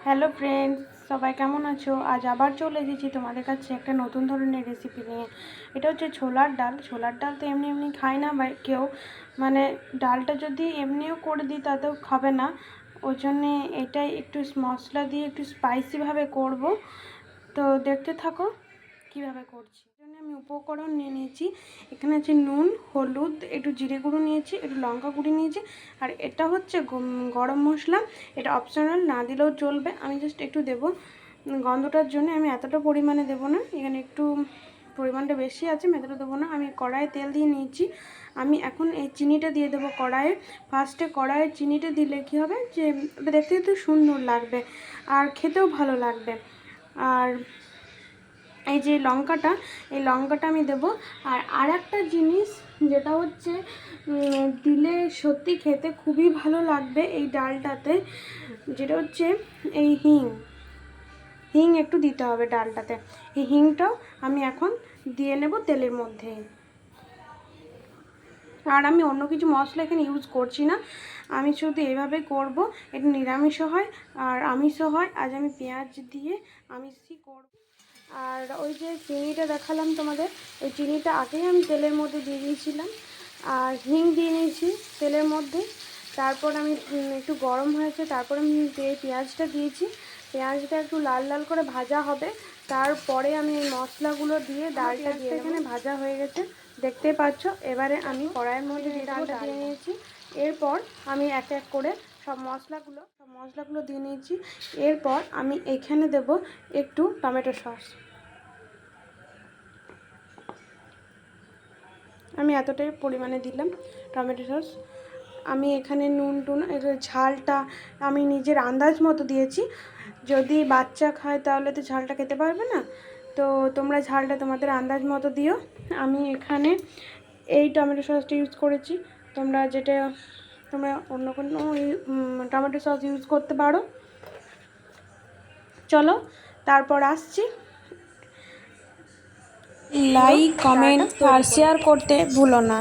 Hello friends, সবাই কেমন আছো? আজ আবার চলে এসেছি তোমাদের কাছে একটা নতুন ধরনের রেসিপি নিয়ে। এটা হচ্ছে ছোলার ডাল। ছোলার ডাল তো এমনি এমনি খায় না বা কেউ, মানে ডালটা যদি এমনিও করে দিই তাতেও খাবে না। ওই জন্যে এটাই একটু মশলা দিয়ে একটু স্পাইসিভাবে করব। তো দেখতে থাকো কীভাবে করছি। এর জন্য আমি উপকরণ নিয়ে নিয়েছি। এখানে আছে নুন, হলুদ, একটু জিরে গুঁড়ো নিয়েছি, একটু লঙ্কা গুঁড়ি নিয়েছি, আর এটা হচ্ছে গরম মশলা। এটা অপশনাল, না দিলেও চলবে, আমি জাস্ট একটু দেবো গন্ধটার জন্য। আমি এতটা পরিমাণে দেবো না, এখানে একটু পরিমাণটা বেশি আছে, আমি এতটা দেবো না। আমি কড়াইয়ে তেল দিয়ে নিয়েছি। আমি এখন এই চিনিটা দিয়ে দেবো কড়াইয়ে। ফার্স্টে কড়াইয়ে চিনিটা দিলে কী হবে, যে ওটা দেখতে একটু সুন্দর লাগবে আর খেতেও ভালো লাগবে। আর এই যে লঙ্কাটা, এই লঙ্কাটা আমি দেবো। আর একটা জিনিস যেটা হচ্ছে দিলে সত্যি খেতে খুবই ভালো লাগবে এই ডালটাতে, যেটা হচ্ছে এই হিং একটু দিতে হবে ডালটাতে। এই হিংটাও আমি এখন দিয়ে নেব তেলের মধ্যে। আর আমি অন্য কিছু মশলা এখানে ইউজ করছি না, আমি শুধু এইভাবে করব। এটা নিরামিষও হয় আর আমিষও হয়। আজ আমি পেঁয়াজ দিয়ে আমিষই করব। আর ওই যে চিনিটা দেখালাম তোমাদের, ওই চিনিটা আগেই আমি তেলের মধ্যে দিয়ে দিয়েছিলাম। আর হিং দিয়ে নিয়েছি তেলের মধ্যে। তারপর আমি একটু গরম হয়েছে, তারপর আমি পেঁয়াজটা দিয়েছি। পেঁয়াজটা একটু লাল লাল করে ভাজা হবে, তারপরে আমি এই মশলাগুলো দিয়ে ডালটা দিয়ে এখানে ভাজা হয়ে গেছে, দেখতেই পাচ্ছ। এবারে আমি কড়াইয়ের মধ্যে ডালটা দিয়ে নিয়েছি। এরপর আমি এক এক করে সব মশলাগুলো দিয়ে নিয়েছি। এরপর আমি এখানে দেব একটু টমেটো সস। আমি এতটাই পরিমাণে দিলাম টমেটো সস। আমি এখানে নুন ঝালটা আমি নিজের আন্দাজ মতো দিয়েছি। যদি বাচ্চা খায় তাহলে তো ঝালটা খেতে পারবে না, তো তোমরা ঝালটা তোমাদের আন্দাজ মতো দিও। আমি এখানে এই টমেটো সসটা ইউজ করেছি। তোমরা অন্য কোনো টমেটো সস ইউজ করতে পারো। চলো তারপর আসছি। লাইক, কমেন্ট আর শেয়ার করতে ভুলো না।